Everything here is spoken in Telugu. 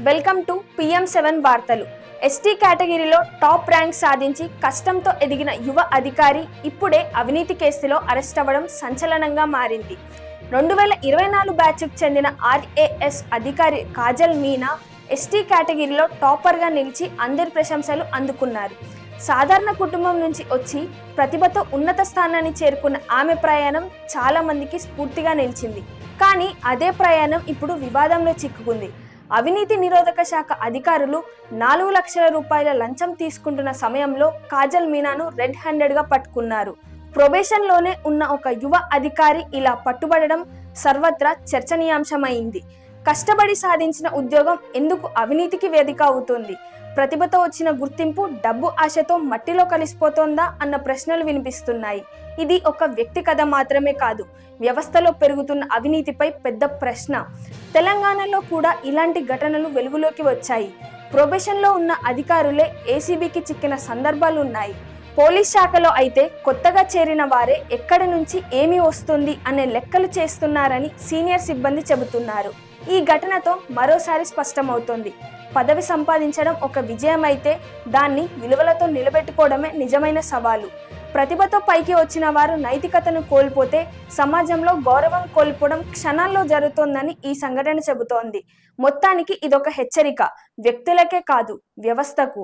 వెల్కమ్ టు PM7 వార్తలు. ఎస్టీ కేటగిరీలో టాప్ ర్యాంక్ సాధించి కష్టంతో ఎదిగిన యువ అధికారి ఇప్పుడే అవినీతి కేసులో అరెస్ట్ అవ్వడం సంచలనంగా మారింది. 2024 బ్యాచ్కు చెందిన RAS అధికారి కాజల్ మీనా ఎస్టీ కేటగిరీలో టాపర్గా నిలిచి అందరి ప్రశంసలు అందుకున్నారు. సాధారణ కుటుంబం నుంచి వచ్చి ప్రతిభతో ఉన్నత స్థానాన్ని చేరుకున్న ఆమె ప్రయాణం చాలా మందికి స్ఫూర్తిగా నిలిచింది. కానీ అదే ప్రయాణం ఇప్పుడు వివాదంలో చిక్కుకుంది. అవినీతి నిరోధక శాఖ అధికారులు 4 లక్షల రూపాయల లంచం తీసుకుంటున్న సమయంలో కాజల్ మీనాను రెడ్ హ్యాండెడ్గా పట్టుకున్నారు. ప్రొబేషన్లోనే ఉన్న ఒక యువ అధికారి ఇలా పట్టుబడడం సర్వత్రా చర్చనీయాంశమైంది. కష్టపడి సాధించిన ఉద్యోగం ఎందుకు అవినీతికి వేదిక అవుతుంది? ప్రతిభతో వచ్చిన గుర్తింపు డబ్బు ఆశతో మట్టిలో కలిసిపోతోందా అన్న ప్రశ్నలు వినిపిస్తున్నాయి. ఇది ఒక వ్యక్తి కథ మాత్రమే కాదు, వ్యవస్థలో పెరుగుతున్న అవినీతిపై పెద్ద ప్రశ్న. తెలంగాణలో కూడా ఇలాంటి ఘటనలు వెలుగులోకి వచ్చాయి. ప్రొబేషన్లో ఉన్న అధికారులే ఏసీబీకి చిక్కిన సందర్భాలు ఉన్నాయి. పోలీస్ శాఖలో అయితే కొత్తగా చేరిన వారే ఎక్కడి నుంచి ఏమి వస్తుంది అనే లెక్కలు చేస్తున్నారని సీనియర్ సిబ్బంది చెబుతున్నారు. ఈ ఘటనతో మరోసారి స్పష్టమవుతోంది, పదవి సంపాదించడం ఒక విజయం అయితే దాన్ని విలువలతో నిలబెట్టుకోవడమే నిజమైన సవాలు. ప్రతిభతో పైకి వచ్చిన వారు నైతికతను కోల్పోతే సమాజంలో గౌరవం కోల్పోవడం క్షణాల్లో జరుగుతోందని ఈ సంఘటన చెబుతోంది. మొత్తానికి ఇదొక హెచ్చరిక, వ్యక్తులకే కాదు వ్యవస్థకు.